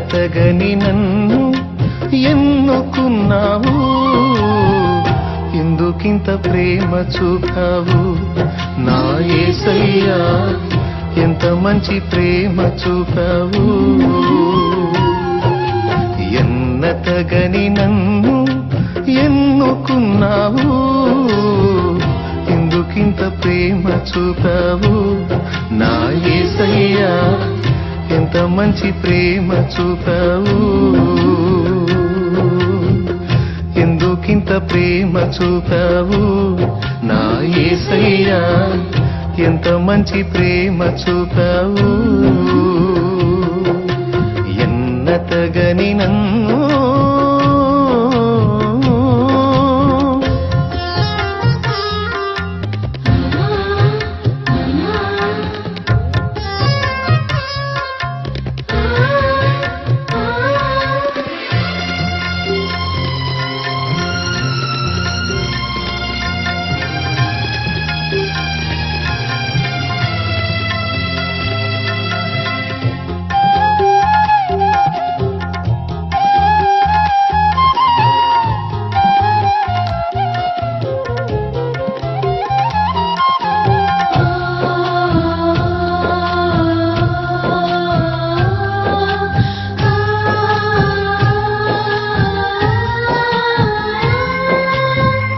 ఎన్నతగని నన్ను ఎన్నుకున్నావు, ఎందుకింత ప్రేమ చూపావు నా యేసయ్యా, ఎంత మంచి ప్రేమ చూపావు. ఎన్నతగని నన్ను ఎన్నుకున్నావు, ఎందుకింత ప్రేమ చూపావు నా యేసయ్యా, ఎంత మంచి ప్రేమ చూపావు. ఎందుకింత ప్రేమ చూపావు నా యేసయ్యా, ఎంత మంచి ప్రేమ చూపావు. ఎన్నతగని నన్ను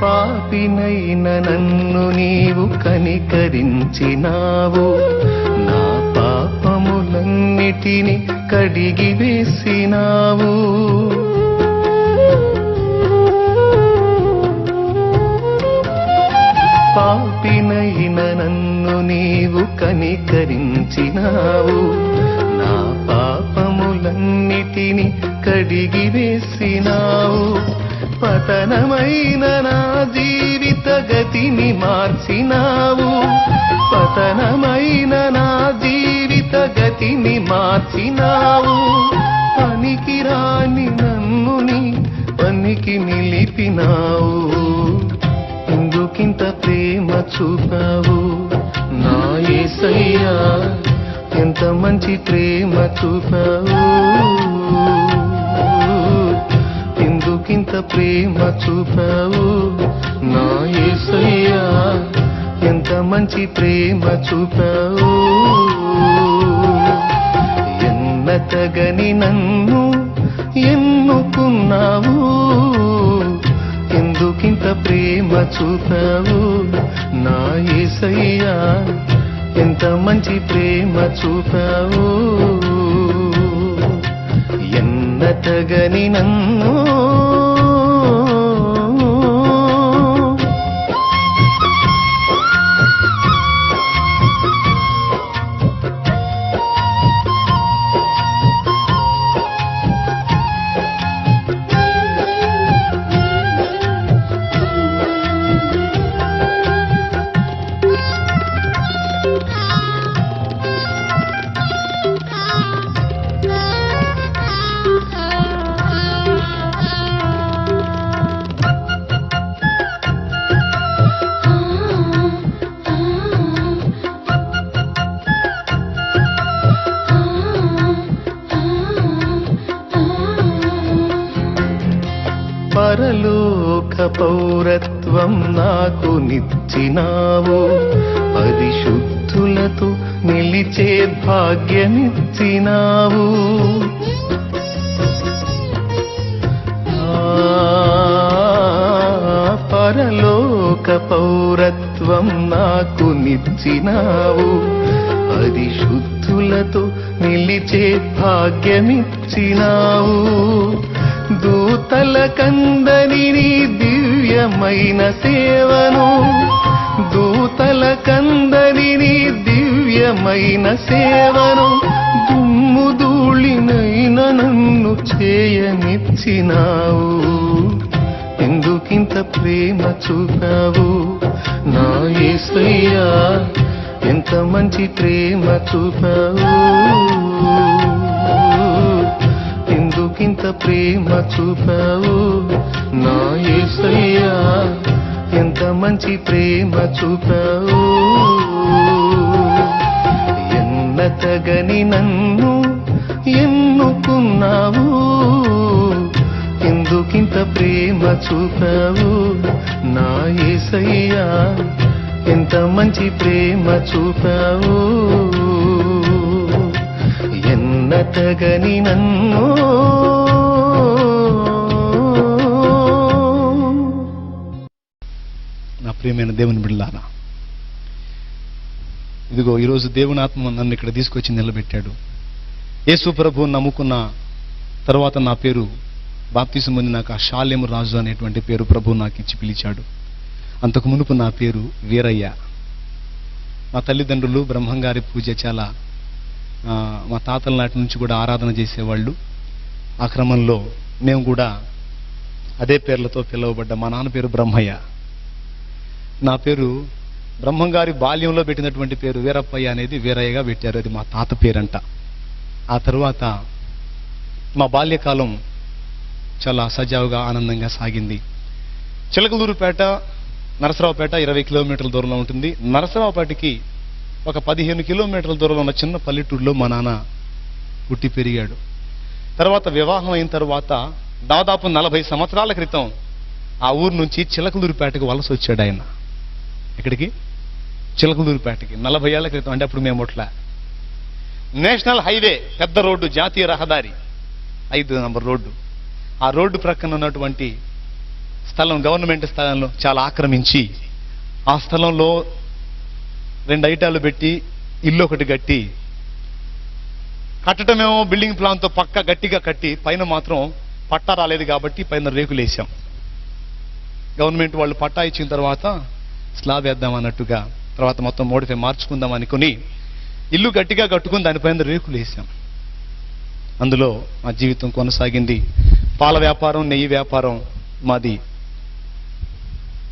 పాపినైన నన్ను నీవు కనికరించినావు, నా పాపములన్నిటిని కడిగి వేసినావు. పాపినైన నన్ను నీవు కనికరించినావు, నా పాపములన్నిటిని కడిగి వేసినావు. పతనమైన నా జీవిత గతిని మార్చినావు, పతనమైన నా జీవిత గతిని మార్చినావు. పనికిరాని నన్ను నీ పనికి నిలిపినావు, ఎందుకింత ప్రేమ చూపావు నా యేసయ్యా, ఎంత మంచి ప్రేమ చూపావు. ఎందుకింత ప్రేమ చూపావు నా యేసయ్యా, ఎంత మంచి ప్రేమ చూపావు. ఎన్నతగని నన్ను ఎన్నుకున్నావు, ఎందుకింత ప్రేమ చూపావు నా యేసయ్యా, ఎంత మంచి ప్రేమ చూపావు. ఎన్నతగని నన్ను పరలోక పౌరత్వం నాకు నిచ్చినావు, పరిశుద్ధులతో నిలిచే భాగ్యమిచ్చినావు. పరలోక పౌరత్వం నాకు నిచ్చినావు, పరిశుద్ధులతో నిలిచే భాగ్యమిచ్చినావు. దూతల కందని నీ దివ్యమైన సేవను, దూతల కందని నీ దివ్యమైన సేవను, దుమ్ము ధూళినైన నన్ను చేయనిచ్చినావు. ఎందుకింత ప్రేమ చూపావు నా యేసయ్యా, ఎంత మంచి ప్రేమ చూపావు. ఎందుకింత ప్రేమ చూపావు నా యేసయ్యా, ఎంత మంచి ప్రేమ చూపావు. ఎన్నతగని నన్ను ఎన్నుకున్నావు, ఉన్నావు, ఎందుకింత ప్రేమ చూపావు నా యేసయ్యా, ఎంత మంచి ప్రేమ చూపావు. ఎన్నతగని నన్ను నా ప్రియమైన దేవుని బిడ్డలారా, ఇదిగో ఈరోజు దేవుని ఆత్మ నన్ను ఇక్కడ తీసుకొచ్చి నిలబెట్టాడు. యేసు ప్రభువుని నమ్ముకున్న తర్వాత నా పేరు బాప్తిసం పొందినాక షాలేము రాజు అనేటువంటి పేరు ప్రభువు నాకు ఇచ్చి పిలిచాడు. అంతకు మునుపు నా పేరు వీరయ్య. మా తల్లిదండ్రులు బ్రహ్మంగారి పూజ చాలా మా తాతల నాటి నుంచి కూడా ఆరాధన చేసేవాళ్ళు. ఆ క్రమంలో మేము కూడా అదే పేర్లతో పిలువబడ్డ. మా నాన్న పేరు బ్రహ్మయ్య, నా పేరు బ్రహ్మంగారి బాల్యంలో పెట్టినటువంటి పేరు వీరప్పయ్య అనేది వీరయ్యగా పెట్టారు. అది మా తాత పేరంట. ఆ తరువాత మా బాల్యకాలం చాలా సజావుగా ఆనందంగా సాగింది. చిలకలూరుపేట నరసరావుపేట 20 కిలోమీటర్ల దూరంలో ఉంటుంది. నరసరావుపేటకి ఒక 15 కిలోమీటర్ల దూరంలో ఉన్న చిన్న పల్లెటూరులో మా నాన్న పుట్టి పెరిగాడు. తర్వాత వివాహం అయిన తర్వాత దాదాపు 40 సంవత్సరాల క్రితం ఆ ఊరు నుంచి చిలకలూరుపేటకు వలస వచ్చాడు ఆయన. ఎక్కడికి? చిలకలూరుపేటకి. 40 ఏళ్ల క్రితం. అంటే అప్పుడు మేము ఒట్లా నేషనల్ హైవే, పెద్ద రోడ్డు, జాతీయ రహదారి 5 నంబర్ రోడ్డు. ఆ రోడ్డు ప్రక్కన ఉన్నటువంటి స్థలం గవర్నమెంట్ స్థలంలో చాలా ఆక్రమించి ఆ స్థలంలో 2 ఐటాలు పెట్టి ఇల్లు ఒకటి కట్టి, కట్టడమేమో బిల్డింగ్ ప్లాన్తో పక్క గట్టిగా కట్టి పైన మాత్రం పట్టా రాలేదు కాబట్టి పైన రేకులు వేసాం. గవర్నమెంట్ వాళ్ళు పట్టా ఇచ్చిన తర్వాత స్లాబ్ వేద్దాం అన్నట్టుగా తర్వాత మొత్తం మోడిఫై మార్చుకుందాం అనుకుని ఇల్లు గట్టిగా కట్టుకుని దానిపైన రేకులు వేసాం. అందులో మా జీవితం కొనసాగింది. పాల వ్యాపారం, నెయ్యి వ్యాపారం మాది.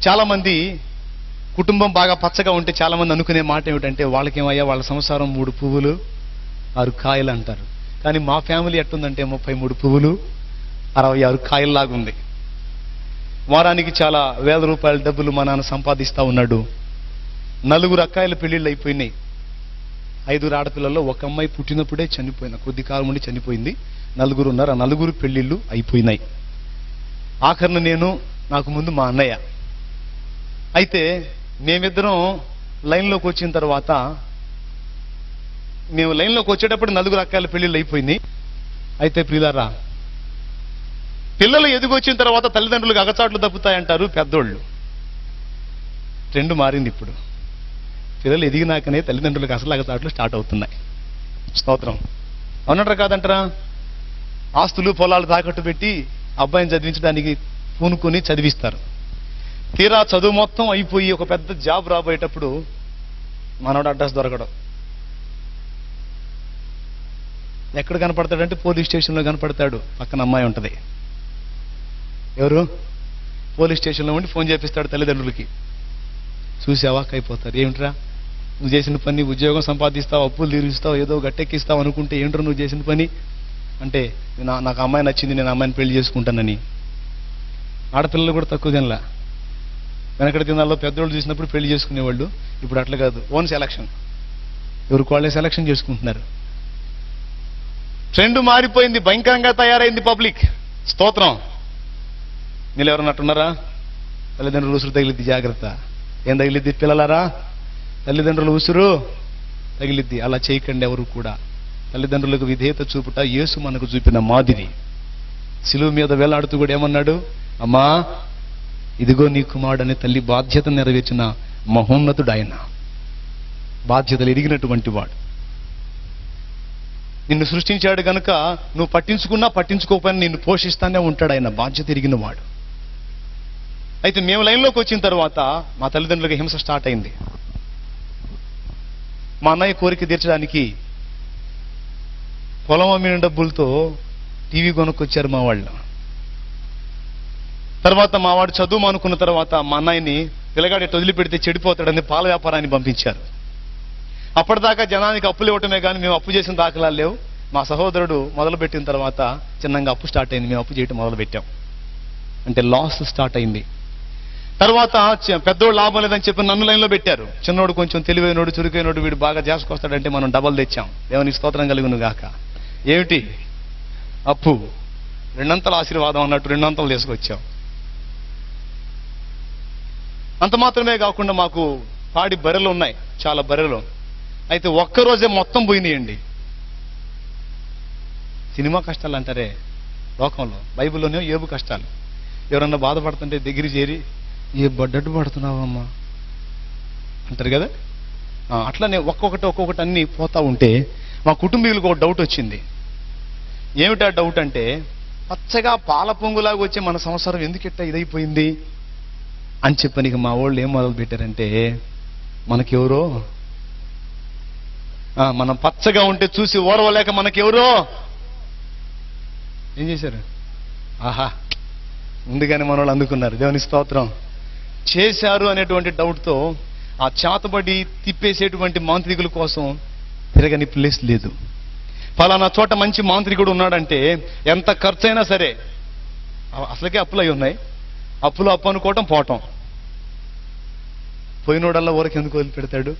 చాలా మంది కుటుంబం బాగా పచ్చగా ఉంటే చాలా మంది అనుకునే మాట ఏమిటంటే వాళ్ళకేమయ్యా వాళ్ళ సంసారం 3 పువ్వులు 6 కాయలు అంటారు. కానీ మా ఫ్యామిలీ ఎట్టుందంటే 33 పువ్వులు 66 కాయల్లాగుంది. వారానికి చాలా వేల రూపాయల డబ్బులు మా నాన్న సంపాదిస్తా ఉన్నాడు. 4 అక్కాయిల పెళ్లిళ్ళు అయిపోయినాయి. 5 ఆడపిల్లల్లో ఒక అమ్మాయి పుట్టినప్పుడే చనిపోయింది, కొద్ది కాలం ఉండి చనిపోయింది. 4 ఉన్నారు. ఆ 4 పెళ్లిళ్ళు అయిపోయినాయి. ఆఖరిన నేను, నాకు ముందు మా అన్నయ్య. అయితే మేమిద్దరం లైన్లోకి వచ్చిన తర్వాత, మేము లైన్లోకి వచ్చేటప్పుడు 4 అక్కాయిల పెళ్లిళ్ళు అయిపోయినాయి. అయితే ప్రియులారా, పిల్లలు ఎదిగొచ్చిన తర్వాత తల్లిదండ్రులకు అగచాట్లు తప్పుతాయంటారు పెద్దోళ్ళు. ట్రెండ్ మారింది ఇప్పుడు. పిల్లలు ఎదిగినాకనే తల్లిదండ్రులకు అసలు అగచాట్లు స్టార్ట్ అవుతున్నాయి. స్తోత్రం. అవునంటారా కాదంటారా? ఆస్తులు పొలాలు తాకట్టు పెట్టి అబ్బాయిని చదివించడానికి పూనుకొని చదివిస్తారు. తీరా చదువు మొత్తం అయిపోయి ఒక పెద్ద జాబ్ రాబోయేటప్పుడు మనోడు అడ్రస్ దొరకడం. ఎక్కడ కనపడతాడంటే పోలీస్ స్టేషన్లో కనపడతాడు. పక్కన అమ్మాయి ఉంటుంది. ఎవరు? పోలీస్ స్టేషన్లో ఉండి ఫోన్ చేపిస్తాడు తల్లిదండ్రులకి. చూసావా అయిపోతారు. ఏమిట్రా నువ్వు చేసిన పని? ఉద్యోగం సంపాదిస్తావు, అప్పులు తీరుస్తావు, ఏదో గట్టెక్కిస్తావు అనుకుంటే ఏంట్రా నువ్వు చేసిన పని అంటే, నాకు అమ్మాయి నచ్చింది, నేను అమ్మాయిని పెళ్లి చేసుకుంటానని. ఆడపిల్లలు కూడా తక్కువ తినలా. వెనకటి దినాల్లో పెద్దోళ్ళు చూసినప్పుడు పెళ్లి చేసుకునేవాళ్ళు. ఇప్పుడు అట్లా కాదు, ఓన్ సెలక్షన్. ఎవరికి వాళ్ళే సెలక్షన్ చేసుకుంటున్నారు. ట్రెండ్ మారిపోయింది, భయంకరంగా తయారైంది పబ్లిక్. స్తోత్రం. మీరు ఎవరన్నట్టున్నారా? తల్లిదండ్రులు ఉసురు తగిలిద్ది, జాగ్రత్త. ఏం తగిలిద్ది పిల్లలారా? తల్లిదండ్రులు ఉసురు తగిలిద్ది. అలా చేయకండి ఎవరు కూడా. తల్లిదండ్రులకు విధేయత చూపుట యేసు మనకు చూపిన మాదిరి. శిలువ మీద వేలాడుతూ కూడా ఏమన్నాడు? అమ్మా ఇదిగో నీ కుమారుడు అనే తల్లి బాధ్యత నెరవేర్చిన మహోన్నతుడు ఆయన. బాధ్యతలు ఎరిగినటువంటి వాడు. నిన్ను సృష్టించాడు గనుక నువ్వు పట్టించుకున్నా పట్టించుకోకపోయినా నిన్ను పోషిస్తానే ఉంటాడు ఆయన. బాధ్యత ఎరిగిన వాడు. అయితే మేము లైన్లోకి వచ్చిన తర్వాత మా తల్లిదండ్రులకు హింస స్టార్ట్ అయింది. మా అన్నయ్య కోరిక తీర్చడానికి పొలం అమ్మిన డబ్బులతో టీవీ కొనుక్కొచ్చారు మా వాళ్ళు. తర్వాత మా వాడు చదువు అనుకున్న తర్వాత మా అన్నయ్యని పిల్లగాడి వదిలిపెడితే చెడిపోతాడని పాల వ్యాపారాన్ని పంపించారు. అప్పటిదాకా జనానికి అప్పులు ఇవ్వటమే కానీ మేము అప్పు చేసిన దాఖలాలు లేవు. మా సహోదరుడు మొదలుపెట్టిన తర్వాత చిన్నగా అప్పు స్టార్ట్ అయింది. మేము అప్పు చేయటం మొదలుపెట్టాం. అంటే లాస్ స్టార్ట్ అయింది. తర్వాత పెద్దోడు లాభం లేదని చెప్పి నన్ను లైన్లో పెట్టారు. చిన్నోడు కొంచెం తెలివైనోడు, చురుకైనోడు, వీడు బాగా చేసుకొస్తాడంటే మనం డబల్ తెచ్చాం. దేవునికి స్తోత్రం కలుగును గాక. ఏమిటి? అప్పు, రెండంతల ఆశీర్వాదం అన్నట్టు రెండంతలు తీసుకొచ్చాం. అంత మాత్రమే కాకుండా మాకు పాడి బర్రెలు ఉన్నాయి, చాలా బర్రెలు. అయితే ఒక్కరోజే మొత్తం పోయినాయండి. సినిమా కష్టాలు అంటారే లోకంలో, బైబిల్లోనే ఏబు కష్టాలు. ఎవరన్నా బాధపడుతుంటే దగ్గర చేరి ఏ బడ్డట్టు పడుతున్నావమ్మా అంటారు కదా. అట్లానే ఒక్కొక్కటి అన్ని పోతా ఉంటే మా కుటుంబీకులకు ఒక డౌట్ వచ్చింది. ఏమిటా డౌట్ అంటే, పచ్చగా పాల పొంగులాగా వచ్చే మన సంసారం ఎందుకిట్ట ఇదైపోయింది అని చెప్పని మా వాళ్ళు ఏం మొదలు పెట్టారంటే, మనకెవరో మనం పచ్చగా ఉంటే చూసి ఓర్వలేక మనకెవరో ఏం చేశారు, ఆహా ముందుగానే మన వాళ్ళు అందుకున్నారు, దేవుని స్తోత్రం, చేశారు అనేటువంటి డౌట్తో ఆ చేతబడి తిప్పేసేటువంటి మాంత్రికుల కోసం తిరగని ప్లేస్ లేదు. ఫలానా చోట మంచి మాంత్రికుడు ఉన్నాడంటే ఎంత ఖర్చైనా సరే, అసలుకే అప్పులు అయి ఉన్నాయి, అప్పులు అప్పు అనుకోవటం పోవటం. పోయినోడల్లా ఊరికి ఎందుకు వదిలిపెడతాడు?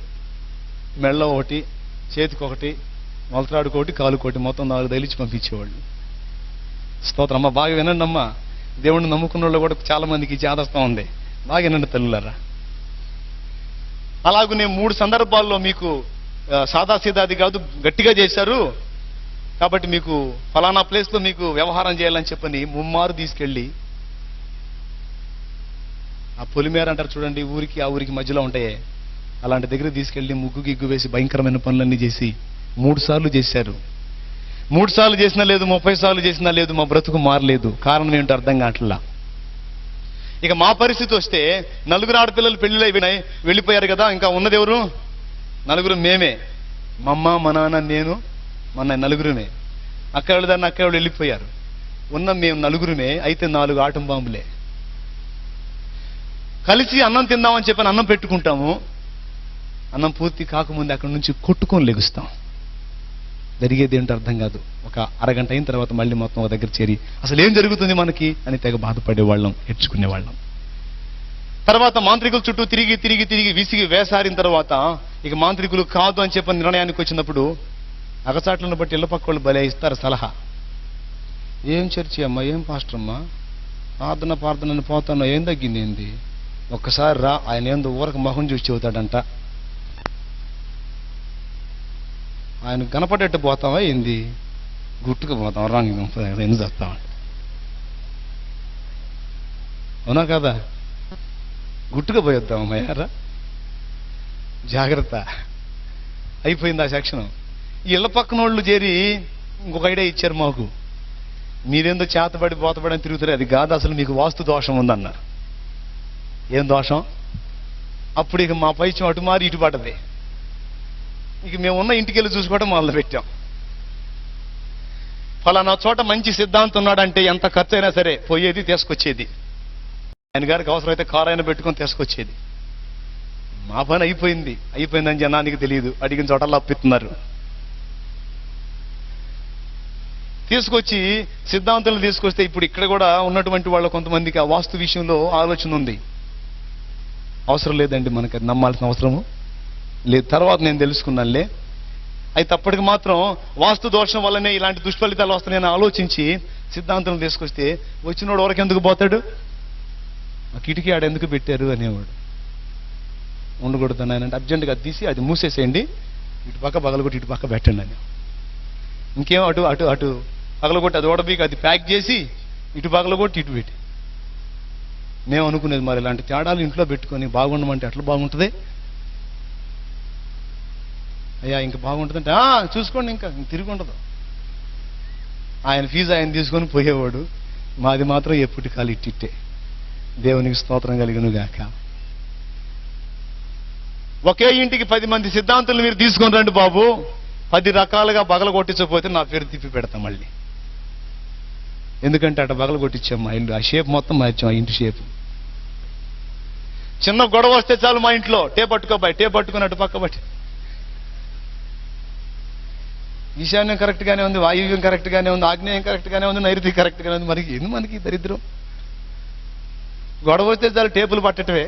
మెళ్ళ ఒకటి, చేతికి ఒకటి, మొలతాడుకోటి, కాలుకోటి, మొత్తం 4 తగిలించి పంపించేవాళ్ళు. స్తోత్రం. అమ్మ బాగా వినండి అమ్మా, దేవుణ్ణి నమ్ముకున్న వాళ్ళు కూడా చాలా మందికి చేదస్తం ఉంది. బాగా వినండి తల్లులారా. అలాగూ నేను 3 సందర్భాల్లో మీకు సాదాసీదాది కాదు గట్టిగా చేశారు కాబట్టి మీకు ఫలానా ప్లేస్లో మీకు వ్యవహారం చేయాలని చెప్పని ముమ్మారు తీసుకెళ్ళి, ఆ పొలిమేర అంటారు చూడండి, ఊరికి ఆ ఊరికి మధ్యలో ఉంటాయే, అలాంటి దగ్గర తీసుకెళ్ళి ముగ్గు గిగ్గు వేసి భయంకరమైన పనులన్నీ చేసి 3 సార్లు చేశారు. 3 సార్లు చేసినా లేదు, 30 సార్లు చేసినా లేదు, మా బ్రతుకు మారలేదు. కారణం ఏంటో అర్థం కావట్లా. ఇక మా పరిస్థితి వస్తే 4 ఆడపిల్లలు పెళ్లిలో వెళ్ళిపోయారు కదా, ఇంకా ఉన్నది ఎవరు? 4 మేమే. మా అమ్మ, మా నాన్న, నేను, మా 4 అక్కవాళ్ళు దాన్ని అక్కవాళ్ళు వెళ్ళిపోయారు. ఉన్న మేము 4 అయితే 4 ఆటం బాంబులే. కలిసి అన్నం తిందామని చెప్పని అన్నం పెట్టుకుంటాము, అన్నం పూర్తి కాకముందు అక్కడి నుంచి కొట్టుకొని లెగుస్తాం. జరిగేది ఏంటో అర్థం కాదు. ఒక అరగంట అయిన తర్వాత మళ్ళీ మొత్తం ఒక దగ్గర చేరి అసలు ఏం జరుగుతుంది మనకి అని తెగ బాధపడేవాళ్ళం, ఏడ్చుకునేవాళ్ళం. తర్వాత మాంత్రికుల చుట్టూ తిరిగి విసిగి వేసారిన తర్వాత ఇక మాంత్రికులు కాదు అని చెప్పని నిర్ణయానికి వచ్చినప్పుడు అగచాట్లను బట్టి ఇళ్ల పక్క వాళ్ళు భలే ఇస్తారు సలహా. ఏం చర్చి అమ్మా, ఏం పాస్టర్ అమ్మా, ప్రార్థన పోతాను, ఏం తగ్గింది ఏంది, ఒక్కసారి రా, ఆయన ఏందో ఊరకు మొహం చూసి చెబుతాడంట, ఆయన కనపడేట్టు పోతావా ఏంది, గుట్టుకు పోతాం, రాంగ్ ఎందుకు చేస్తామంట. అవునా కదా, గుట్టుకు పోయొద్దాం అమ్మాయారా, జాగ్రత్త. అయిపోయింది ఆ సెక్షన్. ఈ ఇళ్ల పక్కన వాళ్ళు చేరి ఇంకొక ఐడియా ఇచ్చారు మాకు, మీరేందో చేతబడి బోతబడి అని తిరుగుతారు, అది కాదు, అసలు మీకు వాస్తు దోషం ఉందన్నారు. ఏం దోషం? అప్పుడు ఇక మా పైచం అటు మారి ఇటు పడ్డది. ఇక మేము ఉన్న ఇంటికి వెళ్ళి చూసుకోవడం మొదలు పెట్టాం. ఫలానా చోట మంచి సిద్ధాంతం ఉన్నాడంటే ఎంత ఖర్చు అయినా సరే పోయేది, తీసుకొచ్చేది. ఆయన గారికి అవసరమైతే కారు అయినా పెట్టుకొని తీసుకొచ్చేది. మా పని అయిపోయిందని జనానికి తెలియదు, అడిగిన చోటల్లో అప్పిస్తున్నారు. తీసుకొచ్చి సిద్ధాంతాలు తీసుకొస్తే ఇప్పుడు ఇక్కడ కూడా ఉన్నటువంటి వాళ్ళ కొంతమందికి ఆ వాస్తు విషయంలో ఆలోచన ఉంది. అవసరం లేదండి, మనకి అది నమ్మాల్సిన అవసరము లేదు. తర్వాత నేను తెలుసుకున్నానులే. అయితే అప్పటికి మాత్రం వాస్తు దోషం వల్లనే ఇలాంటి దుష్ఫలితాలు వస్తాయని ఆలోచించి సిద్ధాంతం తీసుకొస్తే వచ్చినోడు ఎవరికి ఎందుకు పోతాడు, ఆ కిటికీ ఆడ ఎందుకు పెట్టారు అనేవాడు. ఉండకూడదు అంటే అర్జెంటుగా అది తీసి అది మూసేసేయండి, ఇటు పక్క పగలగొట్టి ఇటు పక్క పెట్టండి అని. ఇంకేం అటు అటు అటు పగలగొట్టి అది ఓడబీకి అది ప్యాక్ చేసి ఇటు పగలగొట్టి ఇటు పెట్టి. మేము అనుకునేది మరి ఇలాంటి తేడాలు ఇంట్లో పెట్టుకొని బాగుండమంటే ఎట్లా బాగుంటుంది అయ్యా, ఇంకా బాగుంటుందంటే చూసుకోండి, ఇంకా తిరిగి ఉండదు. ఆయన ఫీజు ఆయన తీసుకొని పోయేవాడు, మాది మాత్రం ఎప్పటి కాలు ఇట్టిట్టే. దేవునికి స్తోత్రం కలిగిన గాక. ఒకే ఇంటికి 10 మంది సిద్ధాంతులు మీరు తీసుకొని రండి బాబు, 10 రకాలుగా బగల కొట్టించకపోతే నా పేరు తిప్పి పెడతాం మళ్ళీ. ఎందుకంటే అటు బగల కొట్టించాం మా ఇల్లు, ఆ షేప్ మొత్తం మార్చాం, ఆ ఇంటి షేపు. చిన్న గొడవ వస్తే చాలు మా ఇంట్లో టేప్ పట్టుకొని అటు పక్క బట్టి. ఈశాన్యం కరెక్ట్ గానే ఉంది, వాయువ్యం కరెక్ట్ గానే ఉంది, ఆగ్నేయం కరెక్ట్ గానే ఉంది, నైరుతి కరెక్ట్ గానే ఉంది. మనకి దరిద్రం. గొడవ వస్తే చాలు టేపులు పట్టటమే.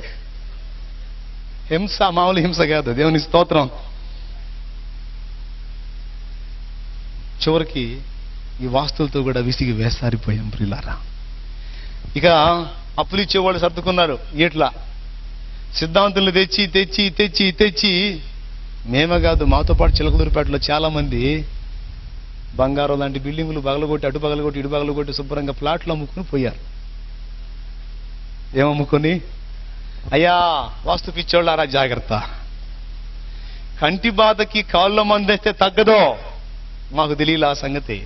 హింస మామూలు హింస కాదు. దేవుని స్తోత్రం. చివరికి ఈ వాస్తువులతో కూడా విసిగి వేసారిపోయాం ప్రియులారా. ఇక అప్పులు ఇచ్చేవాళ్ళు సర్దుకున్నారు. ఇట్లా సిద్ధాంతులు తెచ్చి తెచ్చి తెచ్చి తెచ్చి మేమే కాదు, మాతో పాటు చిలకలూరుపేటలో చాలా మంది బంగారం లాంటి బిల్డింగులు పగలగొట్టి, అటు పగలగొట్టి ఇటు పగలగొట్టి శుభ్రంగా ప్లాట్లు అమ్ముకుని పోయారు. ఏమమ్ముకొని, అయ్యా వాస్తు పిచ్చోళ్ళారా జాగ్రత్త, కంటి బాధకి కాళ్ళ మందేస్తే తగ్గదో మాకు తెలియలే ఆ సంగతి.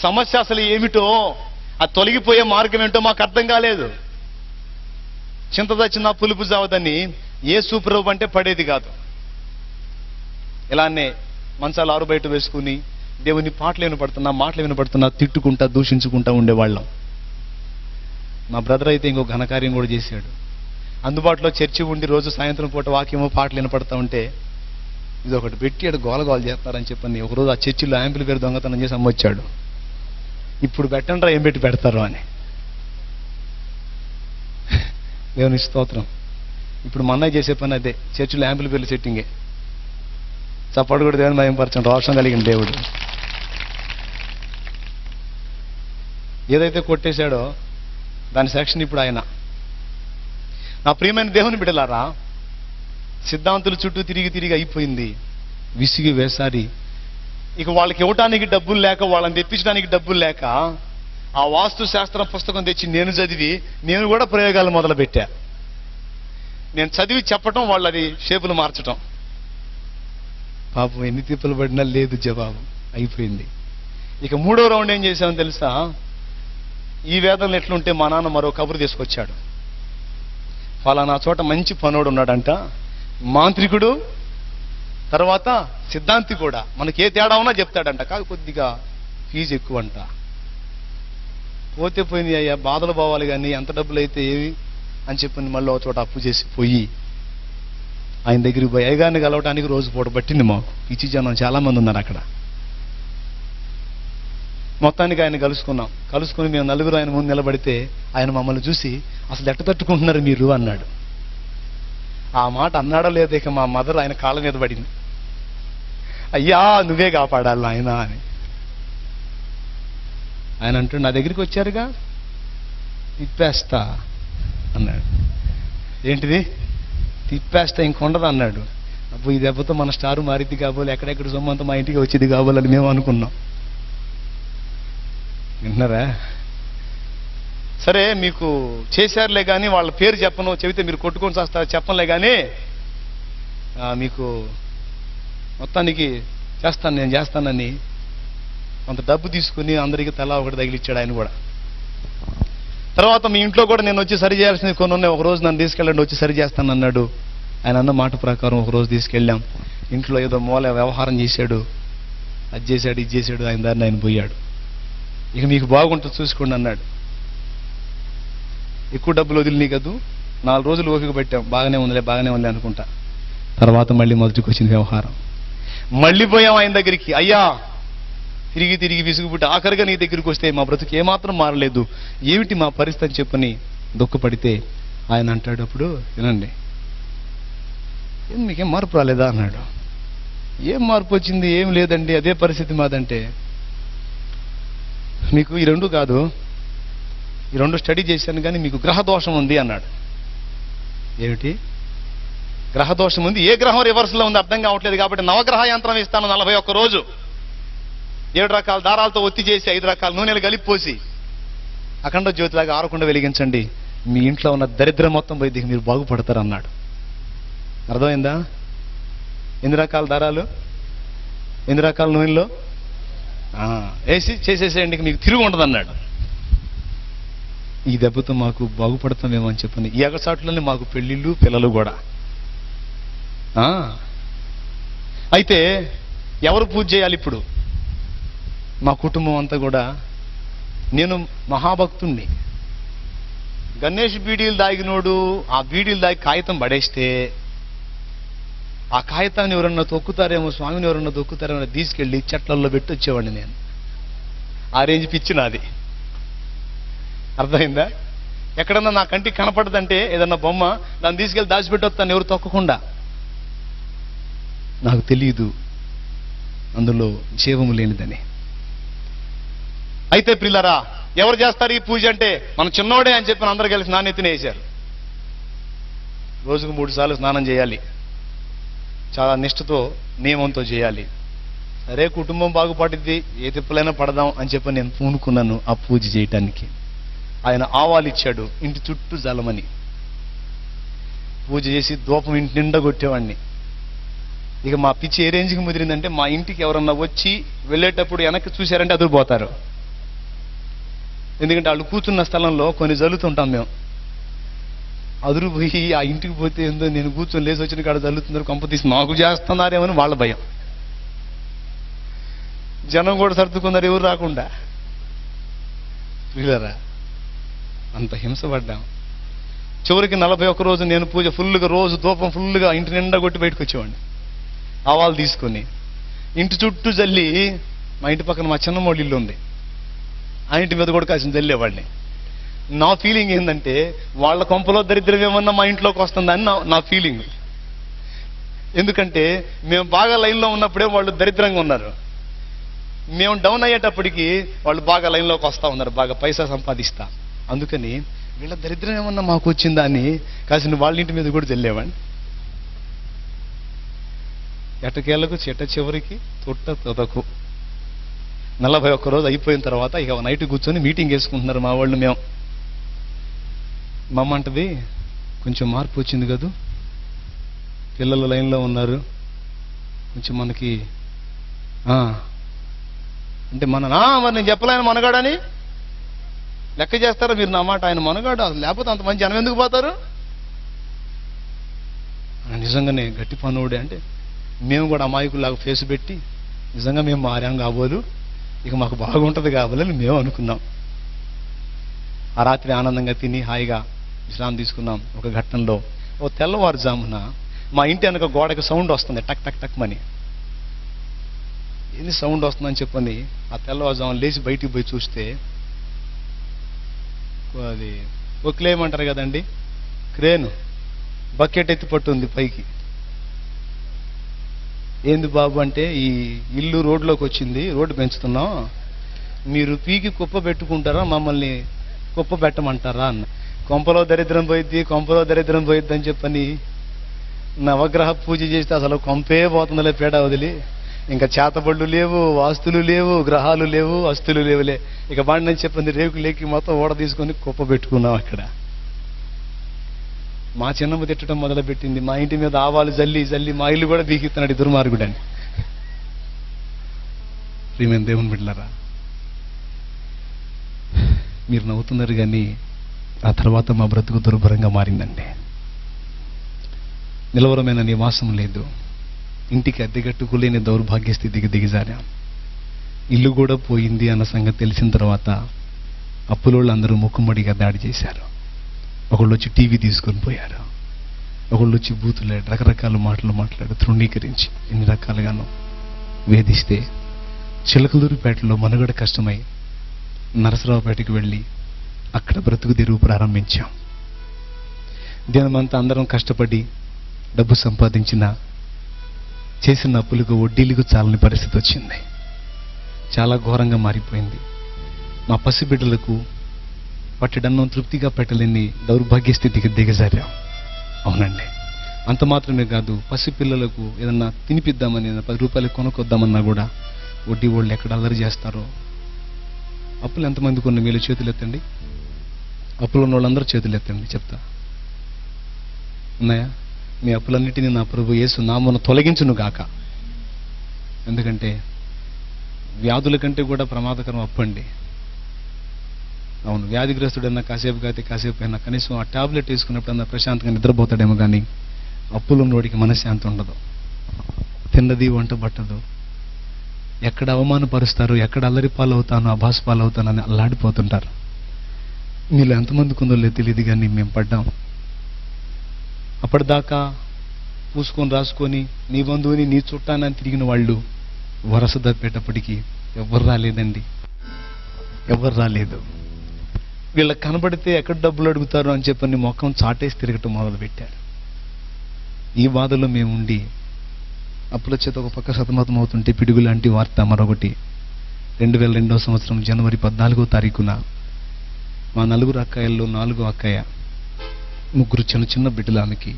సమస్య అసలు ఏమిటో, ఆ తొలగిపోయే మార్గం ఏంటో మాకు అర్థం కాలేదు. చింత తెచ్చిన పులుపు జావదని యేసు ప్రభు అంటే పడేది కాదు. ఇలానే మంచాలు ఆరు బయట వేసుకుని దేవుని పాటలు వినపడుతున్నా, మాటలు వినపడుతున్నా, తిట్టుకుంటా దూషించుకుంటా ఉండేవాళ్ళం. మా బ్రదర్ అయితే ఇంకో ఘనకార్యం కూడా చేశాడు. అందుబాటులో చర్చి ఉండి రోజు సాయంత్రం పూట వాక్యమో పాటలు వినపడతా ఉంటే ఇది ఒకటి పెట్టి అటు గోలగోలు చేస్తారని చెప్పని ఒకరోజు ఆ చర్చిలో యాంప్లిఫైర్ దొంగతనం చేసి అమ్మొచ్చాడు. ఇప్పుడు పెట్టండ్రా ఏం పెట్టి పెడతారు అని. దేవుని స్తోత్రం. ఇప్పుడు మా అన్నయ్య చేసే పని అదే, చర్చిలో యాంప్లిఫైర్లు సెట్టింగే. చప్పడు కూడా దేవుని మహిమపరచండి, రోషం కలిగిన దేవుడు. ఏదైతే కొట్టేశాడో దాని సెక్షన్ ఇప్పుడు ఆయన. నా ప్రియమైన దేవుని బిడ్డలారా, సిద్ధాంతుల చుట్టూ తిరిగి తిరిగి అయిపోయింది, విసిగి వేసారి. ఇక వాళ్ళకి ఇవ్వటానికి డబ్బులు లేక, వాళ్ళని తెప్పించడానికి డబ్బులు లేక ఆ వాస్తు శాస్త్రం పుస్తకం తెచ్చి నేను చదివి నేను కూడా ప్రయోగాలు మొదలుపెట్టా. నేను చదివి చెప్పటం, వాళ్ళది షేపులు మార్చటం. పాపం ఎన్ని తిప్పలు పడినా లేదు జవాబు, అయిపోయింది. ఇక మూడో రౌండ్ ఏం చేశామని తెలుసా? ఈ వేదనలు ఎట్లుంటే మా నాన్న మరో కబురు తీసుకొచ్చాడు. ఫలానా చోట మంచి పనోడు ఉన్నాడంట, మాంత్రికుడు, తర్వాత సిద్ధాంతి కూడా, మనకి ఏ తేడా ఉన్నా చెప్తాడంట, కాదు కొద్దిగా ఫీజు ఎక్కువ అంట. పోతే పోయింది అయ్యా, బాధలు పోవాలి కానీ ఎంత డబ్బులు అయితే ఏవి అని చెప్పి మళ్ళీ ఒక చోట అప్పు చేసి పోయి ఆయన దగ్గరికి పోయి అయ్యగారిని కలవటానికి రోజు పూట పట్టింది మాకు. పిచ్చి జనం చాలా మంది ఉన్నారు అక్కడ. మొత్తానికి ఆయన కలుసుకుని మేము నలుగురు ఆయన ముందు నిలబడితే ఆయన మమ్మల్ని చూసి అసలు ఎట్ట తట్టుకుంటున్నారు మీరు అన్నాడు. ఆ మాట అన్నాడో లేదో ఇక మా మదర్ ఆయన కాళ్ళ మీద పడింది. అయ్యా నువ్వే కాపాడాలి ఆయన అని. ఆయన అంటూ నా దగ్గరికి వచ్చారుగా, తిప్పేస్తా అన్నాడు. ఏంటిది తిప్పేస్తా, ఇంకొండదు అన్నాడు. అప్పుడు ఈ దెబ్బతో మన స్టారు మారిద్ది కాబోలు, ఎక్కడెక్కడ సొమ్మంతా మా ఇంటికి వచ్చేది కాబోలని మేము అనుకున్నాం. విన్నారా? సరే మీకు చేశారులే కానీ వాళ్ళ పేరు చెప్పను, చెబితే మీరు కొట్టుకొని చేస్తారు, చెప్పనులే కానీ మీకు మొత్తానికి చేస్తాను, నేను చేస్తానని కొంత డబ్బు తీసుకుని అందరికీ తలా ఒకటి తగిలిచ్చాడు ఆయన కూడా. తర్వాత మీ ఇంట్లో కూడా నేను వచ్చి సరి చేయాల్సింది కొన్ని ఉన్నాయి, ఒక రోజు నన్ను తీసుకెళ్ళండి వచ్చి సరి చేస్తాను అన్నాడు. ఆయన అన్న మాట ప్రకారం ఒక రోజు తీసుకెళ్ళాం. ఇంట్లో ఏదో మూల వ్యవహారం చేశాడు, అది చేశాడు ఇది చేశాడు, ఆయన దారిని ఆయన పోయాడు. ఇక మీకు బాగుంటుంది చూసుకోండి అన్నాడు. ఎక్కువ డబ్బులు వదిలినాయి కదూ, 4 రోజులు ఓపిక పెట్టాం, బాగానే ఉందిలే అనుకుంటా. తర్వాత మళ్ళీ మొదటికి వచ్చింది వ్యవహారం. మళ్ళీ పోయాం ఆయన దగ్గరికి. అయ్యా తిరిగి తిరిగి విసుగుపుట్టి ఆఖరిగా నీ దగ్గరికి వస్తే మా బ్రతుకు ఏమాత్రం మారలేదు, ఏమిటి మా పరిస్థితి అని చెప్పని దుఃఖపడితే ఆయన అంటాడు, అప్పుడు వినండి, మీకేం మార్పు రాలేదా అన్నాడు. ఏం మార్పు వచ్చింది? ఏం లేదండి, అదే పరిస్థితి మాదంటే. మీకు ఈ 2 కాదు, ఈ 2 స్టడీ చేశాను కానీ మీకు గ్రహదోషం ఉంది అన్నాడు. ఏమిటి గ్రహదోషం ఉంది? ఏ గ్రహం రివర్స్లో ఉంది అర్థం కావట్లేదు, కాబట్టి నవగ్రహ యంత్రం ఇస్తాను 41 రోజు, 7 రకాల దారాలతో ఒత్తి చేసి 5 రకాల నూనెలు కలిపిపోసి అఖండ జ్యోతిలాగా ఆరకుండా వెలిగించండి, మీ ఇంట్లో ఉన్న దరిద్రం మొత్తం పోయి మీరు బాగుపడతారు అన్నాడు. అర్థమైందా? ఎన్ని రకాల దారాలు, ఎన్ని రకాల నూనెలో వేసి చేసేసేయండి, మీకు తిరుగు ఉండదు అన్నాడు. ఈ దెబ్బతో మాకు బాగుపడతామేమో అని చెప్పని ఈ ఎగసాట్లోనే మాకు పెళ్ళిళ్ళు పిల్లలు కూడా. అయితే ఎవరు పూజ చేయాలి ఇప్పుడు? మా కుటుంబం అంతా కూడా. నేను మహాభక్తుణ్ణి, గణేష్ బీడీలు దాగినోడు ఆ బీడీలు దాగి కాగితం పడేస్తే ఆ కాగితాన్ని ఎవరన్నా తొక్కుతారేమో, స్వామిని ఎవరన్నా తొక్కుతారేమో తీసుకెళ్ళి చెట్లల్లో పెట్టి వచ్చేవాడిని నేను. ఆ రేంజ్ పిచ్చి నాది. అర్థమైందా? ఎక్కడన్నా నా కంటికి కనపడదంటే ఏదన్నా బొమ్మ దాన్ని తీసుకెళ్ళి దాచిపెట్టొస్తాను ఎవరు తొక్కకుండా. నాకు తెలియదు అందులో జీవము లేనిదని. అయితే ప్రిల్లరా, ఎవరు చేస్తారు ఈ పూజ అంటే మన చిన్నోడే అని చెప్పి అందరూ కలిసి నా నెత్తిన వేశారు. రోజుకు 3 సార్లు స్నానం చేయాలి, చాలా నిష్ఠతో నియమంతో చేయాలి. సరే, కుటుంబం బాగుపడిద్ది, ఏ తిప్పలైనా పడదాం అని చెప్పి నేను పూనుకున్నాను ఆ పూజ చేయటానికి. ఆయన ఆవాలు ఇచ్చాడు, ఇంటి చుట్టూ జలమని పూజ చేసి ధూపం ఇంటి నిండా కొట్టేవాడిని. ఇక మా పిచ్చి ఏ రేంజ్కి ముదిరిందంటే, మా ఇంటికి ఎవరన్నా వచ్చి వెళ్ళేటప్పుడు వెనక్కి చూశారంటే అదిరిపోతారు. ఎందుకంటే వాళ్ళు కూర్చున్న స్థలంలో కొన్ని జల్లుతుంటాం మేము. అదురుపోయి ఆ ఇంటికి పోతే ఏందో, నేను కూర్చొని లేచి వచ్చిన కాడ జల్లుతున్నారు, కొంప తీసి నాకు చేస్తున్నారేమని వాళ్ళ భయం. జనం కూడా సర్దుకున్నారు ఎవరు రాకుండా. ప్రియులారా, అంత హింసపడ్డాం. చివరికి 41 రోజు నేను పూజ ఫుల్గా, రోజు ధూపం ఫుల్గా ఇంటి నిండా కొట్టి బయటకు వచ్చేవాడిని. ఆవాలు తీసుకొని ఇంటి చుట్టూ జల్లి, మా ఇంటి పక్కన మా చిన్నమోళ్ళ ఇల్లు ఉంది, ఆ ఇంటి మీద కూడా కాసిన జల్లేవాడిని. నా ఫీలింగ్ ఏంటంటే, వాళ్ళ కొంపలో దరిద్రం ఏమన్నా మా ఇంట్లోకి వస్తుందని నా ఫీలింగ్. ఎందుకంటే మేము బాగా లైన్లో ఉన్నప్పుడే వాళ్ళు దరిద్రంగా ఉన్నారు, మేము డౌన్ అయ్యేటప్పటికి వాళ్ళు బాగా లైన్లోకి వస్తూ ఉన్నారు, బాగా పైసా సంపాదిస్తా. అందుకని వీళ్ళ దరిద్రం ఏమన్నా మాకు వచ్చిందా అని కాసిన వాళ్ళ ఇంటి మీద కూడా జల్లేవాడిని. ఎటకేళ్లకు చెట్ట చివరికి తొట్ట తొదకు 41 రోజు అయిపోయిన తర్వాత ఇక నైట్ కూర్చొని మీటింగ్ వేసుకుంటున్నారు మా వాళ్ళు. మేము మా అమ్మ అంటది, కొంచెం మార్పు వచ్చింది కదూ, పిల్లలు లైన్లో ఉన్నారు, కొంచెం మనకి అంటే మరి నేను చెప్పలేను మనగాడని లెక్క చేస్తారా మీరు నా మాట? ఆయన మనగాడు, లేకపోతే అంతమంది జనం ఎందుకు పోతారు? నిజంగానే గట్టి పనుడే. అంటే మేము కూడా అమాయకులాగా ఫేస్ పెట్టి, నిజంగా మేము మారాం కాబోలు, ఇక మాకు బాగుంటుంది కాబోలని మేము అనుకున్నాం. ఆ రాత్రి ఆనందంగా తిని హాయిగా విశ్రాంతి తీసుకున్నాం. ఒక ఘట్టంలో ఓ తెల్లవారుజామున మా ఇంటి వెనక గోడకి సౌండ్ వస్తుంది, టక్ టక్ టక్ మని. ఏంది సౌండ్ వస్తుందని చెప్పని ఆ తెల్లవారుజామున లేచి బయటికి పోయి చూస్తే, అది ఒక్లేమంటారు కదండి, క్రేను బకెట్ ఎత్తి పట్టుంది పైకి. ఏంది బాబు అంటే, ఈ ఇల్లు రోడ్లోకి వచ్చింది, రోడ్డు పెంచుతున్నాం, మీరు పీకి కుప్ప పెట్టుకుంటారా, మమ్మల్ని కుప్ప పెట్టమంటారా అన్న. కొంపలో దరిద్రం పోయిద్ది, కొంపలో దరిద్రం పోయిద్ది అని చెప్పని నవగ్రహ పూజ చేస్తే అసలు కొంపే పోతుందిలే పేడ వదిలి. ఇంకా చేతబళ్ళు లేవు, వాస్తులు లేవు, గ్రహాలు లేవు, అస్తులు లేవులే. ఇక బాండని చెప్పింది రేకులేకి మొత్తం ఓడ తీసుకొని కుప్ప పెట్టుకున్నాం అక్కడ. మా చిన్నమ్మ తిట్టడం మొదలుపెట్టింది, మా ఇంటి మీద ఆవాలు జల్లి జల్లి మా ఇల్లు కూడా బీకిస్తున్నాడు దుర్మార్గుడని. ప్రియమైన దేవుని బిడ్డలారా, మీరు నవ్వుతున్నారు కానీ ఆ తర్వాత మా బ్రతుకు దుర్భరంగా మారిందండి. నిలవరమైన నివాసం లేదు, ఇంటికి అద్దెగట్టుకోలేని దౌర్భాగ్య స్థితికి దిగజారాం. ఇల్లు కూడా పోయింది అన్న సంగతి తెలిసిన తర్వాత అప్పులోళ్ళు అందరూ ముక్కుమ్మడిగా దాడి చేశారు. ఒకళ్ళు వచ్చి టీవీ తీసుకొని పోయారు, ఒకళ్ళు వచ్చి బూతులాడు, రకరకాల మాటలు మాట్లాడు తృణీకరించి ఎన్ని రకాలుగానో వేధిస్తే చిలకలూరుపేటలో మనుగడ కష్టమై నరసరావుపేటకి వెళ్ళి అక్కడ బ్రతుకు తెరువు ప్రారంభించాం. దినమంతా అందరం కష్టపడి డబ్బు సంపాదించిన చేసిన అప్పులకు వడ్డీలకు చాలని పరిస్థితి వచ్చింది. చాలా ఘోరంగా మారిపోయింది. మా పసిబిడ్డలకు పట్టెడన్నం తృప్తిగా పెట్టలేని దౌర్భాగ్య స్థితికి దిగజారాం. అవునండి, అంత మాత్రమే కాదు, పసిపిల్లలకు ఏదన్నా తినిపిద్దామని 10 రూపాయలు కొనుక్కొద్దామన్నా కూడా వడ్డీ వాళ్ళు ఎక్కడ అల్లరి చేస్తారో. అప్పులు ఎంతమందికి ఉన్న మీరు చేతులు ఎత్తండి, అప్పులు ఉన్న వాళ్ళందరూ చేతులు ఎత్తండి, చెప్తా. ఉన్నాయా? మీ అప్పులన్నిటినీ నా ప్రభు యేసు నామమున తొలగించును గాక. ఎందుకంటే వ్యాధుల కంటే కూడా ప్రమాదకరం అప్పండి. అవును, వ్యాధిగ్రస్తుడన్నా కాసేపు కాతే కాసేపు అయినా కనీసం ఆ టాబ్లెట్ వేసుకున్నప్పుడన్నా ప్రశాంతంగా నిద్రపోతాడేమో కానీ అప్పులున్నోడికి మనశ్శాంతి ఉండదు. తిన్నది వంట పట్టదు, ఎక్కడ అవమానపరుస్తారు, ఎక్కడ అల్లరి పాలవుతాను, అభాస పాలవుతానని అల్లాడిపోతుంటారు. మీలో ఎంతమందికి ఉందో లేదు తెలియదు కానీ మేము పడ్డాం. అప్పటిదాకా పూసుకొని రాసుకొని నీ బంధువుని నీ చుట్టానని తిరిగిన వాళ్ళు వరస తప్పేటప్పటికీ ఎవరు రాలేదండి, ఎవరు రాలేదు. వీళ్ళకి కనబడితే ఎక్కడ డబ్బులు అడుగుతారు అని చెప్పని మొఖం చాటేసి తిరగటం మొదలుపెట్టారు. ఈ బాధలో మేము ఉండి అప్పుల చేత ఒక పక్క సతమతం అవుతుంటే పిడుగు లాంటి వార్త మరొకటి 2002వ సంవత్సరం జనవరి 14వ తారీఖున మా 4 అక్కయ్యల్లో 4వ అక్కయ్య, 3 చిన్న చిన్న బిడ్డలు ఆమెకి.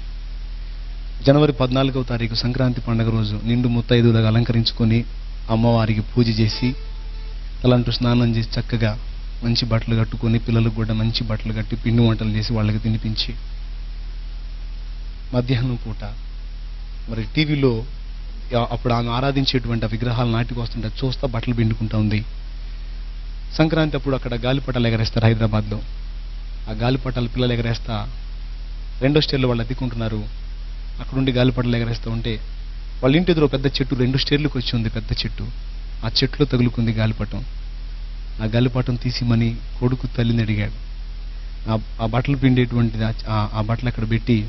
జనవరి 14వ తారీఖు సంక్రాంతి పండుగ రోజు నిండు ముత్తైదులుగా అలంకరించుకొని అమ్మవారికి పూజ చేసి తలంటూ స్నానం చేసి చక్కగా మంచి బట్టలు కట్టుకొని పిల్లలకు కూడా మంచి బట్టలు కట్టి పిండి వంటలు చేసి వాళ్ళకి తినిపించి మధ్యాహ్నం పూట మరి టీవీలో అప్పుడు ఆమె ఆరాధించేటువంటి ఆ విగ్రహాలు నాటికి వస్తుంటే చూస్తా బట్టలు పిండుకుంటా ఉంది. సంక్రాంతి అప్పుడు అక్కడ గాలిపటాలు ఎగరేస్తారు హైదరాబాద్లో. ఆ గాలిపటాలు పిల్లలు ఎగరేస్తా 2వ స్టేర్లో వాళ్ళు అద్దెకుంటున్నారు. అక్కడుండి గాలిపటాలు ఎగరేస్తూ ఉంటే వాళ్ళ ఇంటి ఎదురు పెద్ద చెట్టు 2 స్టేర్లకు వచ్చి ఉంది, పెద్ద చెట్టు. ఆ చెట్టులో తగులుకుంది గాలిపటం. ఆ గాలిపటం తీసిమని కొడుకు తల్లిని అడిగాడు. ఆ బట్టలు పిండేటువంటిది ఆ బట్టలు అక్కడ పెట్టి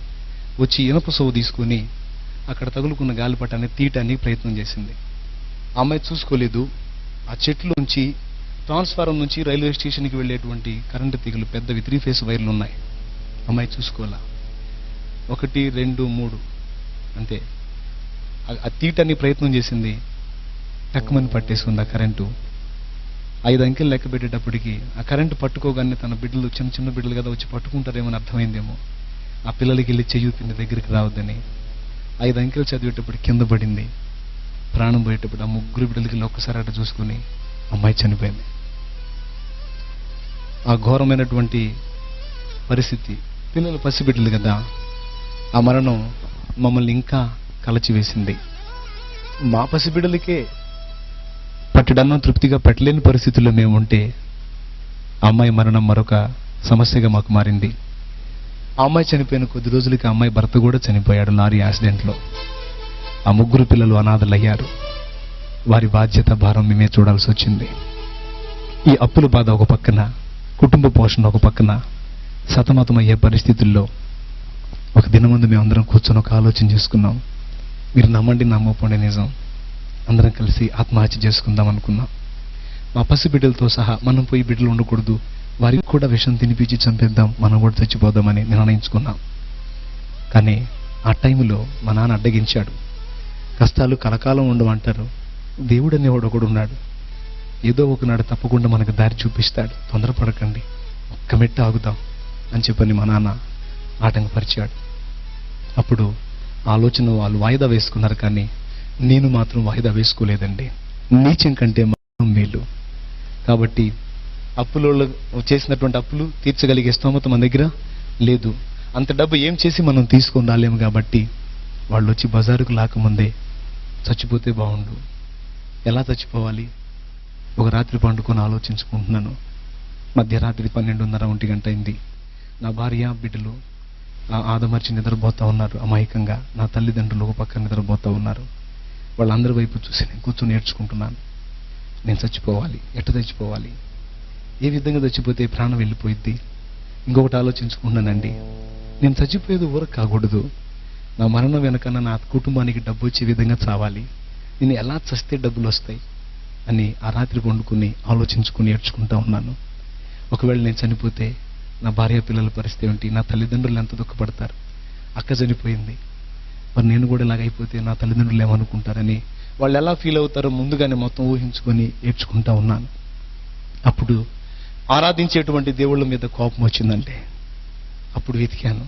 వచ్చి ఇనప సొవ్వు తీసుకొని అక్కడ తగులుకున్న గాలిపటాన్ని తీయటానికి ప్రయత్నం చేసింది. ఆ అమ్మాయి చూసుకోలేదు. ఆ చెట్టులోంచి ట్రాన్స్ఫారం నుంచి రైల్వే స్టేషన్కి వెళ్ళేటువంటి కరెంటు తీగలు పెద్దవి 3 ఫేస్ వైర్లు ఉన్నాయి. అమ్మాయి చూసుకోవాలా. 1, 2, 3 అంతే. ఆ తీయటానికి ప్రయత్నం చేసింది. టక్కుమని పట్టేసుకుంది ఆ కరెంటు. 5 అంకెలు లెక్క పెట్టేటప్పటికి ఆ కరెంటు పట్టుకోగానే తన బిడ్డలు చిన్న చిన్న బిడ్డలు కదా వచ్చి పట్టుకుంటారేమని అర్థమైందేమో. ఆ పిల్లలకి వెళ్ళి చెయ్యూపింది దగ్గరికి రావద్దని. 5 అంకెలు చదివేటప్పుడు కింద పడింది. ప్రాణం పోయేటప్పుడు ఆ 3 బిడ్డలకి ఒక్కసారి అట చూసుకుని అమ్మాయి చనిపోయింది. ఆ ఘోరమైనటువంటి పరిస్థితి, పిల్లలు పసిబిడ్డలు కదా, ఆ మరణం మమ్మల్ని ఇంకా కలచివేసింది. మా పసిబిడ్డలకే పట్టడన్నం తృప్తిగా పెట్టలేని పరిస్థితుల్లో మేము ఉంటే ఆ అమ్మాయి మరణం మరొక సమస్యగా మాకు మారింది. ఆ అమ్మాయి చనిపోయిన కొద్ది రోజులకి ఆ అమ్మాయి భర్త కూడా చనిపోయాడు లారీ యాక్సిడెంట్లో. ఆ 3 పిల్లలు అనాథలయ్యారు. వారి బాధ్యత భారం మేమే చూడాల్సి వచ్చింది. ఈ అప్పుల బాధ ఒక పక్కన, కుటుంబ పోషణ ఒక పక్కన సతమతమయ్యే పరిస్థితుల్లో ఒక దినం ముందు మేమందరం కూర్చొని ఒక ఆలోచన చేసుకున్నాం. మీరు నమ్మండి నమ్మకపోండి నిజం, అందరం కలిసి ఆత్మహత్య చేసుకుందాం అనుకున్నాం. మా పసి బిడ్డలతో సహా మనం పోయి బిడ్డలు ఉండకూడదు, వారికి కూడా విషం తినిపించి చంపేద్దాం, మనం కూడా చచ్చిపోదామని నిర్ణయించుకున్నాం. కానీ ఆ టైంలో మా నాన్న అడ్డగించాడు. కష్టాలు కలకాలం ఉండవంటారు, దేవుడు అనేవాడు ఒకడు ఉన్నాడు, ఏదో ఒకనాడు తప్పకుండా మనకు దారి చూపిస్తాడు, తొందరపడకండి, ఒక్క మెట్టు ఆగుదాం అని చెప్పని మా నాన్న ఆటంకపరిచాడు. అప్పుడు ఆలోచన వాళ్ళు వాయిదా వేసుకున్నారు, కానీ నేను మాత్రం వాయిదా వేసుకోలేదండి. నీచం కంటే మరణం మేలు. కాబట్టి అప్పులో చేసినటువంటి అప్పులు తీర్చగలిగే స్తోమత మన దగ్గర లేదు. అంత డబ్బు ఏం చేసి మనం తీసుకొని రాలేము. కాబట్టి వాళ్ళు వచ్చి బజారుకు లాకముందే చచ్చిపోతే బాగుండు, ఎలా చచ్చిపోవాలి? ఒక రాత్రి పండుకొని ఆలోచించుకుంటున్నాను. మధ్యరాత్రి 12:30, 1 గంట అయింది. నా భార్య బిడ్డలు ఆదమర్చి నిద్రపోతా ఉన్నారు అమాయకంగా. నా తల్లిదండ్రులు ఒక పక్క నిద్రపోతా ఉన్నారు. వాళ్ళందరి వైపు చూసి నేను కూర్చొని నేర్చుకుంటున్నాను. నేను చచ్చిపోవాలి, ఎట్ట చచ్చిపోవాలి, ఏ విధంగా చచ్చిపోతే ప్రాణం వెళ్ళిపోయిద్ది. ఇంకొకటి ఆలోచించుకుంటున్నానండి, నేను చచ్చిపోయేది ఊరకు కాకూడదు, నా మరణం వెనకన్నా నా కుటుంబానికి డబ్బు వచ్చే విధంగా చావాలి, నేను ఎలా చస్తే డబ్బులు వస్తాయి అని ఆ రాత్రి పండుకుని ఆలోచించుకుని ఏడ్చుకుంటా ఉన్నాను. ఒకవేళ నేను చనిపోతే నా భార్య పిల్లల పరిస్థితి ఏంటి, నా తల్లిదండ్రులు ఎంత దుఃఖపడతారు, అక్క చనిపోయింది, మరి నేను కూడా ఇలాగైపోతే నా తల్లిదండ్రులు ఏమనుకుంటారని, వాళ్ళు ఎలా ఫీల్ అవుతారో ముందుగానే మొత్తం ఊహించుకొని ఏడ్చుకుంటా ఉన్నాను. అప్పుడు ఆరాధించేటువంటి దేవుళ్ళ మీద కోపం వచ్చిందంటే అప్పుడు వెతికాను,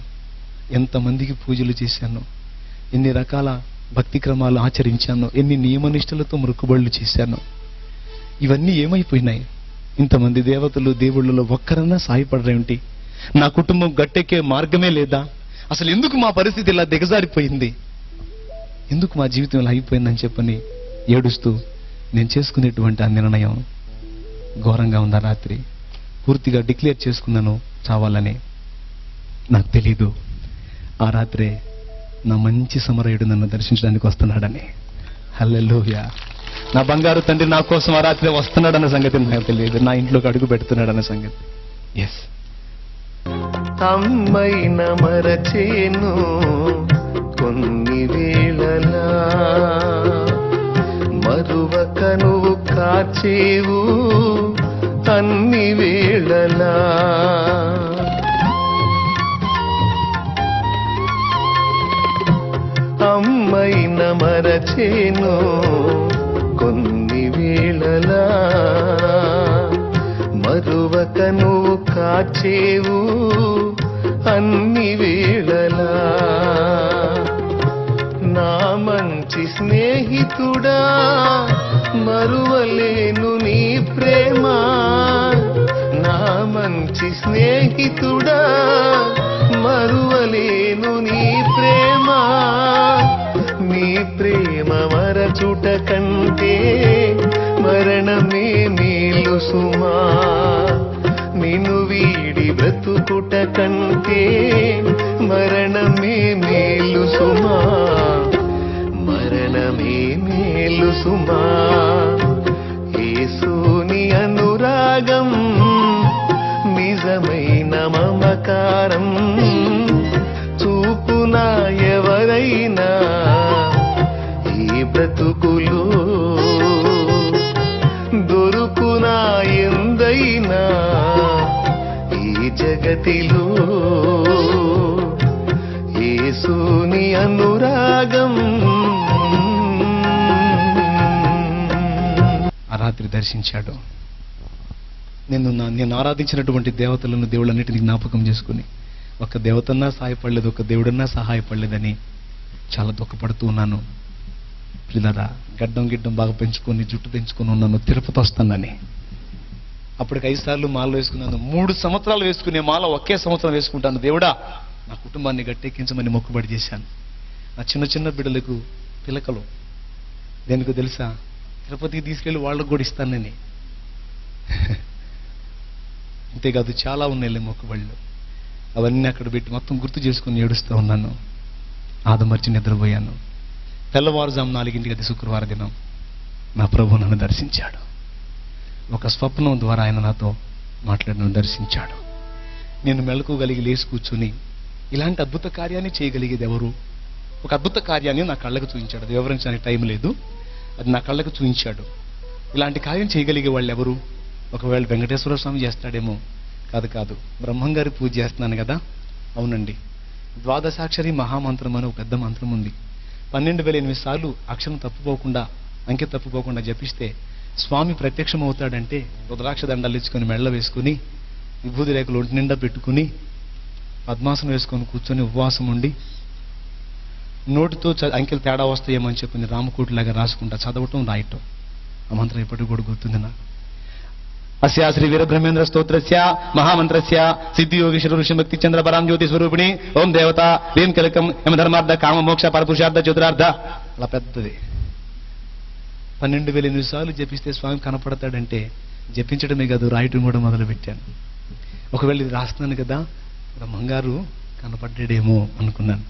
ఎంతమందికి పూజలు చేశాను, ఎన్ని రకాల భక్తి క్రమాలు ఆచరించాను, ఎన్ని నియమనిష్టలతో మొక్కుబడులు చేశాను, ఇవన్నీ ఏమైపోయినాయి? ఇంతమంది దేవతలు దేవుళ్ళలో ఒక్కరన్నా సాయపడరేమిటి? నా కుటుంబం గట్టెక్కే మార్గమే లేదా? అసలు ఎందుకు మా పరిస్థితి ఇలా దిగజారిపోయింది, ఎందుకు మా జీవితం ఇలా అయిపోయిందని చెప్పని ఏడుస్తూ నేను చేసుకునేటువంటి ఆ నిర్ణయం ఘోరంగా ఉంది. రాత్రి పూర్తిగా డిక్లేర్ చేసుకున్నాను చావాలని. నాకు తెలీదు ఆ రాత్రే నా మంచి సమరయుడు నన్ను దర్శించడానికి వస్తున్నాడని. హల్లెలూయా! నా బంగారు తండ్రి నా కోసం ఆ రాత్రి వస్తున్నాడన్న సంగతి నాకు తెలియదు, నా ఇంట్లోకి అడుగు పెడుతున్నాడన్న సంగతి. ఎస్, అమ్మైన మరచేను కొన్ని వేళలా, మరువక నువ్వు కాచేవు అన్ని వేళలా. అమ్మైన మరచేను కొన్ని వేళలా, కాచేవు అన్ని వేళలా. నా మంచి స్నేహితుడా మరువలేను నీ ప్రేమ. నా మంచి స్నేహితుడా మరువలేను నీ ప్రేమ. నీ ప్రేమ మరచుట కంటే మరణమే మేలు సుమా. నిన్ను వీడి బ్రతుకుట కంటే మరణమే మేలు సుమా. మరణమే మేలు సుమా. యేసుని అనురాగం నిజమైన మమకారం చూపునా ఎవరైనా ఈ బ్రతుకులో. దొరుకునా ఎందైనా ఈ జగతిలో యేసుని అనురాగం. ఆ రాత్రి దర్శించాడు. నేను ఆరాధించినటువంటి దేవతలను దేవుళ్ళన్నిటిని జ్ఞాపకం చేసుకుని ఒక దేవతన్నా సహాయపడలేదు, ఒక దేవుడన్నా సహాయపడలేదని చాలా దుఃఖపడుతూ ఉన్నాను. పిల్లరా, గిడ్డం బాగా పెంచుకొని జుట్టు పెంచుకొని ఉన్నాను, తిరుపతి వస్తానని. అప్పటికి 5 సార్లు మాల వేసుకున్నాను. 3 సంవత్సరాలు వేసుకునే మాల ఒకే సంవత్సరం వేసుకుంటాను. దేవుడా నా కుటుంబాన్ని గట్టెక్కించమని మొక్కుబడి చేశాను. నా చిన్న బిడ్డలకు పిలకలు దేనికో తెలుసా? తిరుపతికి తీసుకెళ్లి వాళ్ళకు కూడా ఇస్తానని. అంతేకాదు చాలా ఉన్నాయి మొక్కుబళ్ళు. అవన్నీ అక్కడ పెట్టి మొత్తం గుర్తు చేసుకుని ఏడుస్తూ ఉన్నాను. ఆదమర్చి నిద్రపోయాను. తెల్లవారుజాము 4 అది శుక్రవారం దినం నా ప్రభు నన్ను దర్శించాడు. ఒక స్వప్నం ద్వారా ఆయన నాతో మాట్లాడి దర్శించాడు. నేను మెలకువగలిగి లేచి కూర్చుని ఇలాంటి అద్భుత కార్యాన్ని చేయగలిగేది ఎవరు? ఒక అద్భుత కార్యాన్ని నా కళ్ళకు చూపించాడు. అది వివరించడానికి టైం లేదు. అది నా కళ్ళకు చూపించాడు. ఇలాంటి కార్యం చేయగలిగే వాళ్ళు ఎవరు? ఒకవేళ వెంకటేశ్వర స్వామి చేస్తాడేమో. కాదు, బ్రహ్మంగారి పూజ చేస్తున్నాను కదా. అవునండి, ద్వాదశాక్షరి మహామంత్రం అని ఒక పెద్ద మంత్రం ఉంది. 12,008 సార్లు అక్షరం తప్పుపోకుండా, అంకె తప్పుపోకుండా జపిస్తే స్వామి ప్రత్యక్షం అవుతాడంటే రుద్రాక్ష దండాలు ఇచ్చుకొని మెళ్ళ వేసుకుని విభూతి రేఖలు ఒంటి నిండా పెట్టుకుని పద్మాసనం వేసుకొని కూర్చొని ఉపవాసం ఉండి నోటితో అంకెలు తేడా వస్తాయేమని చెప్పి రామకోటిలాగా రాసుకుంటా చదవటం రాయటం. ఆ మంత్రం ఇప్పటికి కూడా గుర్తుంది నాకు. అస్యా శ్రీ వీరబ్రహ్మేంద్ర స్తోత్రస్య మహామంత్రస్య సిద్ధియోగేశ్వర ఋషిభక్తి చంద్ర పరాం జ్యోతి స్వరూపిణి ఓం దేవత లీం కలకం యమధర్మార్థ కామ మోక్ష పరపురుషార్థ చతురార్థ. అలా పెద్దది 12,008 సార్లు జపిస్తే స్వామి కనపడతాడంటే జపించడమే కాదు, రాయటం కూడా మొదలు పెట్టాను. ఒకవేళ ఇది రాస్తున్నాను కదా, బ్రహ్మంగారు కనపడ్డాడేమో అనుకున్నాను.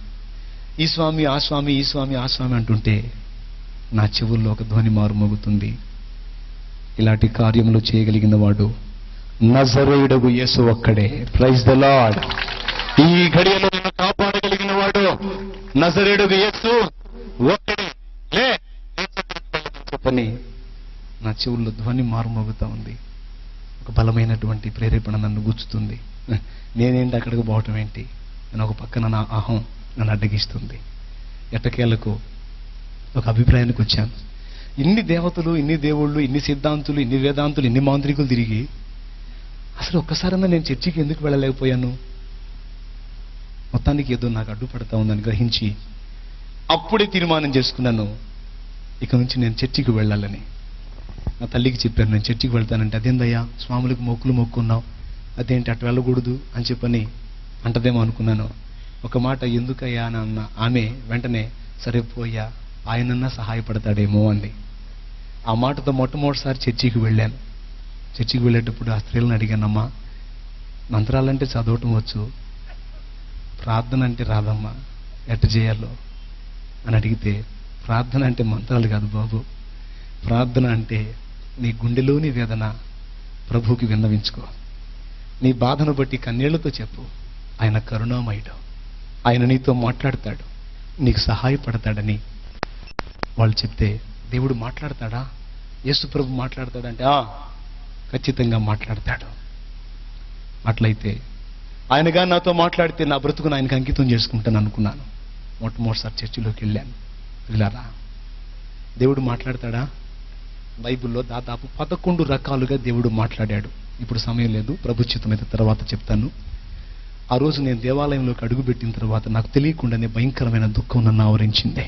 ఈ స్వామి ఆ స్వామి, ఈ స్వామి ఆ స్వామి అంటుంటే నా చెవుల్లో ఒక ధ్వని మారుమోగుతుంది. ఇలాంటి కార్యములు చేయగలిగిన వాడు నజరేయుడగు యేసు ఒక్కడే. Praise the lord. ఈ ఘడియలో నిన్ను కాపాడగలిగిన వాడు నజరేయుడగు యేసు ఒక్కడే. లే చెప్పని నా చెవుల్లో ధ్వని మారుమోగుతా ఉంది. ఒక బలమైనటువంటి ప్రేరేపణ నన్ను గుచ్చుతుంది. నేనేంటి అక్కడికి పోవటం ఏంటి అని ఒక పక్కన నా అహం నన్ను అడ్డగిస్తుంది. ఎట్టకేలకు ఒక అభిప్రాయానికి వచ్చాను. ఇన్ని దేవతలు, ఇన్ని దేవుళ్ళు, ఇన్ని సిద్ధాంతులు, ఇన్ని వేదాంతులు, ఇన్ని మాంత్రికులు తిరిగి అసలు ఒక్కసారన్నా నేను చర్చికి ఎందుకు వెళ్ళలేకపోయాను? మొత్తానికి ఏదో నాకు అడ్డుపడతా ఉందని గ్రహించి అప్పుడే తీర్మానం చేసుకున్నాను, ఇక నుంచి నేను చర్చికి వెళ్ళాలని. నా తల్లికి చెప్పాను, నేను చర్చికి వెళ్తానంటే అదేందయ్యా స్వాములకు మొక్కులు మొక్కున్నావు, అదేంటి అటు వెళ్ళకూడదు అని చెప్పని అంటదేమో అనుకున్నాను. ఒక మాట ఎందుకయ్యా అని అన్న ఆమె వెంటనే సరే పోయా ఆయనన్నా సహాయపడతాడేమో అంది. ఆ మాటతో మొట్టమొదటిసారి చర్చికి వెళ్ళాను. చర్చికి వెళ్ళేటప్పుడు ఆ స్త్రీలను అడిగానమ్మా, మంత్రాలంటే చదవటం వచ్చు, ప్రార్థన అంటే రాదమ్మా, ఎట్ట చేయాలో అని అడిగితే, ప్రార్థన అంటే మంత్రాలు కాదు బాబు, ప్రార్థన అంటే నీ గుండెలోని వేదన ప్రభువుకి విన్నవించుకో, నీ బాధను బట్టి కన్నీళ్లతో చెప్పు. ఆయన కరుణామయుడు, ఆయన నీతో మాట్లాడతాడు, నీకు సహాయపడతాడని వాళ్ళు చెప్తే, దేవుడు మాట్లాడతాడా, యేసు ప్రభు మాట్లాడతాడంటే ఖచ్చితంగా మాట్లాడతాడు. అట్లయితే ఆయనగా నాతో మాట్లాడితే నా బ్రతుకును ఆయనకు అంకితం చేసుకుంటాను అనుకున్నాను. మొట్టమొదటిసారి చర్చిలోకి వెళ్ళాను. వెళ్ళారా? దేవుడు మాట్లాడతాడా? బైబిల్లో దాదాపు 11 రకాలుగా దేవుడు మాట్లాడాడు. ఇప్పుడు సమయం లేదు, ప్రభుత్వం అయితే తర్వాత చెప్తాను. ఆ రోజు నేను దేవాలయంలోకి అడుగుపెట్టిన తర్వాత నాకు తెలియకుండానే భయంకరమైన దుఃఖం నన్ను ఆవరించింది.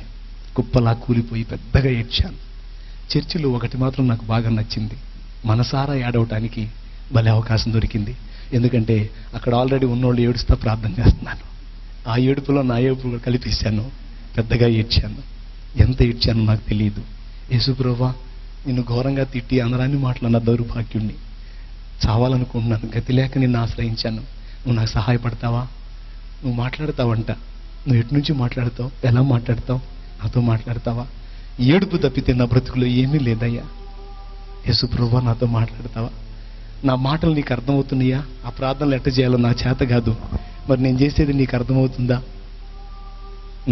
కుప్పలా కూలిపోయి పెద్దగా ఏడ్చాను. చర్చిలో ఒకటి మాత్రం నాకు బాగా నచ్చింది, మనసారా ఏడవటానికి భలే అవకాశం దొరికింది. ఎందుకంటే అక్కడ ఆల్రెడీ ఉన్నోళ్ళు ఏడుస్తా ప్రార్థన చేస్తున్నాను. ఆ ఏడుపులో నా ఏడుపు కూడా కలిపేశాను, పెద్దగా ఏడ్చాను. ఎంత ఏడ్చానో నాకు తెలియదు. యేసు ప్రభువా, నిన్ను ఘోరంగా తిట్టి అందరాన్ని మాట్లాడిన దౌర్భాగ్యుణ్ణి, చావాలనుకుంటున్నాను, గతి లేక నిన్ను ఆశ్రయించాను. నువ్వు నాకు సహాయపడతావా? నువ్వు మాట్లాడతావంట. నువ్వు ఎటు నుంచి మాట్లాడతావు? ఎలా మాట్లాడతావు? నాతో మాట్లాడతావా? ఏడుపు తప్పితే నా బ్రతుకులో ఏమీ లేదయ్యా. యేసు ప్రభువా, నాతో మాట్లాడతావా? నా మాటలు నీకు అర్థమవుతున్నాయా? ఆ ప్రార్థనలు ఎట్ట చేయాలో నా చేత కాదు, మరి నేను చేసేది నీకు అర్థమవుతుందా?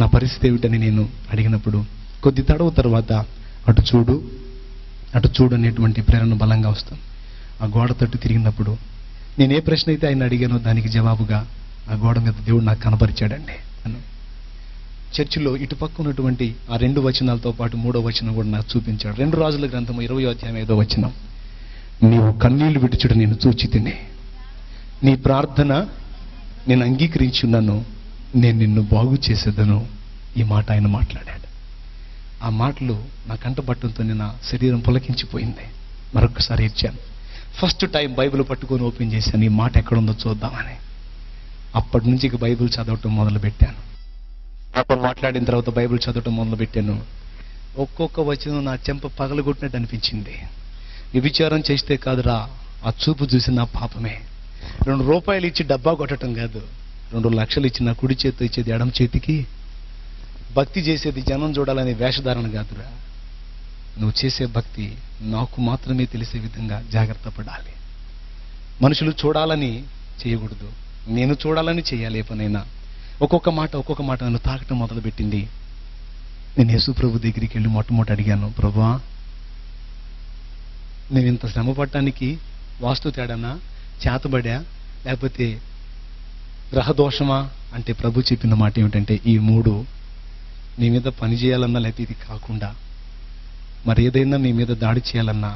నా పరిస్థితి ఏమిటని నేను అడిగినప్పుడు కొద్ది తడవు తర్వాత అటు చూడు అనేటువంటి ప్రేరణ బలంగా వస్తాను. ఆ గోడ తట్టు తిరిగినప్పుడు నేను ఏ ప్రశ్న అయితే ఆయన అడిగానో దానికి జవాబుగా ఆ గోడ మీద దేవుడు నాకు కనపరిచాడండి. చర్చిలో ఇటుపక్క ఉన్నటువంటి ఆ 2 వచనాలతో పాటు 3వ వచనం కూడా నాకు చూపించాడు. 2 రాజుల గ్రంథము 20వ అధ్యాయం 5వ వచనం. నీవు కన్నీళ్లు విడుచుట నేను చూచి తినే, నీ ప్రార్థన నేను అంగీకరించి ఉన్నాను, నేను నిన్ను బాగు చేసేదను. ఈ మాట ఆయన మాట్లాడాడు. ఆ మాటలు నా కంటపట్టడంతో నా శరీరం పులకించిపోయింది. మరొకసారి ఇచ్చాను. ఫస్ట్ టైం బైబిల్ పట్టుకొని ఓపెన్ చేశాను, ఈ మాట ఎక్కడుందో చూద్దామని. అప్పటి నుంచి ఇక బైబిల్ చదవటం మొదలుపెట్టాను. అప్పుడు మాట్లాడిన తర్వాత బైబిల్ చదవటం మొదలుపెట్టాను. ఒక్కొక్క వచనం నా చెంప పగలగొట్టినట్టు అనిపించింది. వ్యభిచారం చేస్తే కాదురా, ఆ చూపు చూసి నా పాపమే. 2 రూపాయలు ఇచ్చి డబ్బా కొట్టడం కాదు, 2 లక్షలు ఇచ్చి నా కుడి చేతితో ఇచ్చేది ఎడమ చేతికి. భక్తి చేసేది జనం చూడాలనే వేషధారణ కాదురా. నువ్వు చేసే భక్తి నాకు మాత్రమే తెలిసే విధంగా జాగ్రత్త పడాలి. మనుషులు చూడాలని చేయకూడదు, నేను చూడాలని చేయాలి. ఏ పనైనా ఒక్కొక్క మాట నన్ను తాకటం మొదలుపెట్టింది. నేను యేసు ప్రభు దగ్గరికి వెళ్ళి మొట్టమొదటి అడిగాను, ప్రభువా, నేను ఇంత శ్రమ పడటానికి వాస్తు తేడానా, చేతబడా, లేకపోతే గ్రహదోషమా అంటే ప్రభు చెప్పిన మాట ఏమిటంటే, ఈ 3 నీ మీద పని చేయాలన్నా, లేకపోతే ఇది కాకుండా మరి ఏదైనా మీ మీద దాడి చేయాలన్నా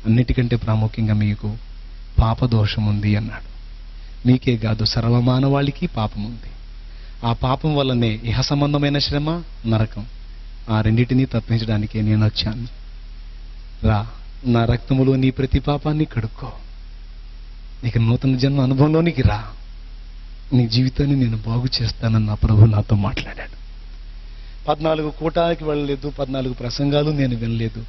అన్నిటికంటే ప్రాముఖ్యంగా మీకు పాపదోషం ఉంది అన్నాడు. మీకే కాదు, సర్వమానవాళికి పాపం ఉంది. ఆ పాపం వల్లనే ఇహ సంబంధమైన శ్రమ, నరకం. ఆ రెండింటినీ తప్పించడానికే నేను వచ్చాను. రా, నా రక్తములో నీ ప్రతి పాపాన్ని కడుక్కో, నీకు నూతన జన్మ అనుభవంలోనికి రా, నీ జీవితాన్ని నేను బాగు చేస్తానని నా ప్రభు నాతో మాట్లాడాడు. 14 కూటానికి వెళ్ళలేదు, 14 ప్రసంగాలు నేను వినలేదు.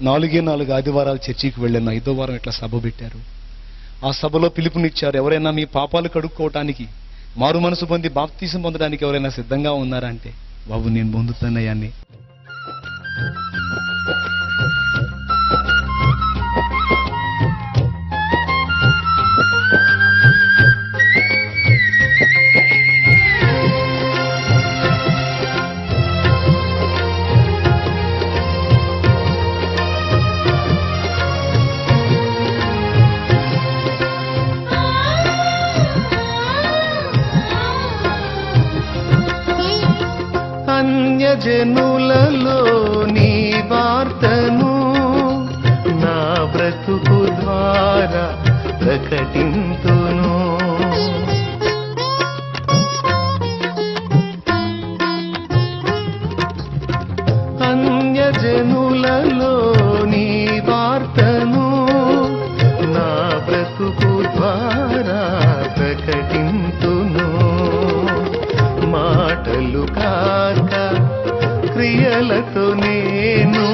4 ఆదివారాలు చర్చికి వెళ్ళాను. 5వ వారం ఇట్లా సభ పెట్టారు. ఆ సభలో పిలుపునిచ్చారు, ఎవరైనా మీ పాపాలు కడుక్కోవటానికి, మారు మనసు పొంది బాప్తీసం పొందడానికి ఎవరైనా సిద్ధంగా ఉన్నారా అంటే, బాబు నేను పొందుతానయ్యాన్ని. అన్యజనులలో నీ వార్తను నా బ్రతుకు ద్వారా ప్రకటింతును. అన్యజనులలో నీ వార్తను నా బ్రతుకు ద్వారా ప్రకటింతును. మాటలు కాక క్రియలతో నేను,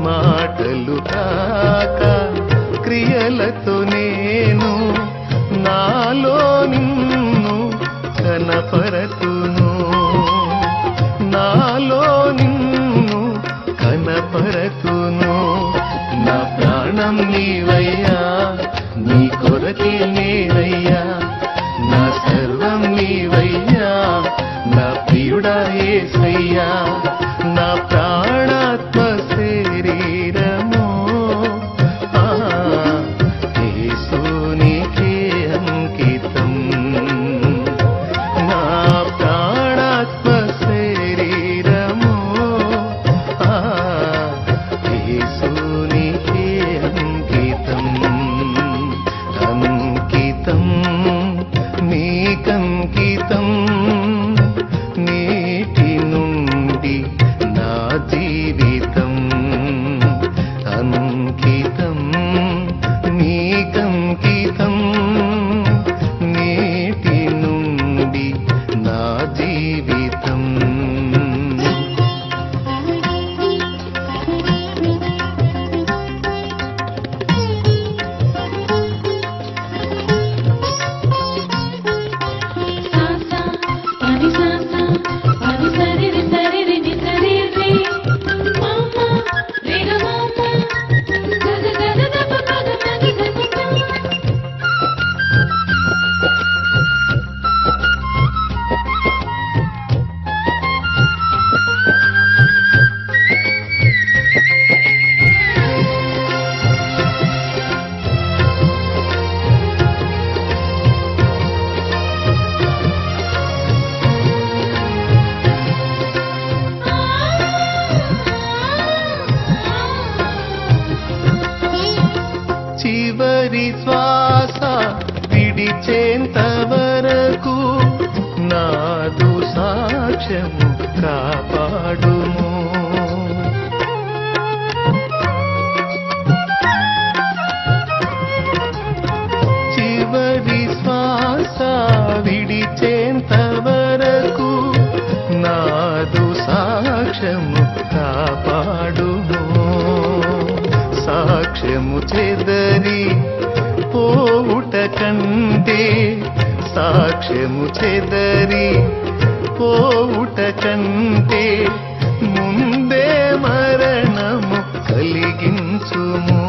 మాటలు కాక క్రియలతో నేను నాలో నిన్ను కనపరతును, నాలో నిన్ను కనపరతును. నా ప్రాణం నీవయ్యా, నీ కొరకే నేనయ్యా, నా సర్వం నీవయ్యా, నా ప్రియుడా యేసయ్యా, నా ప్రాణాత్మ శరీరము యేసునికే అంకితం. నా ప్రాణాత్మ శరీరము యేసునికే అంకితం. విడిచేంత వరకు నాదు సాక్ష్యము కాపాడుము. చివరి శ్వాస విడిచేంత వరకు నాదు సాక్ష్యము కాపాడుము. సాక్ష్యము చెదరి పోవుట కంటే, సాక్ష్యము చెదరి పోవుట కంటే ముందే మరణము కలిగించుము.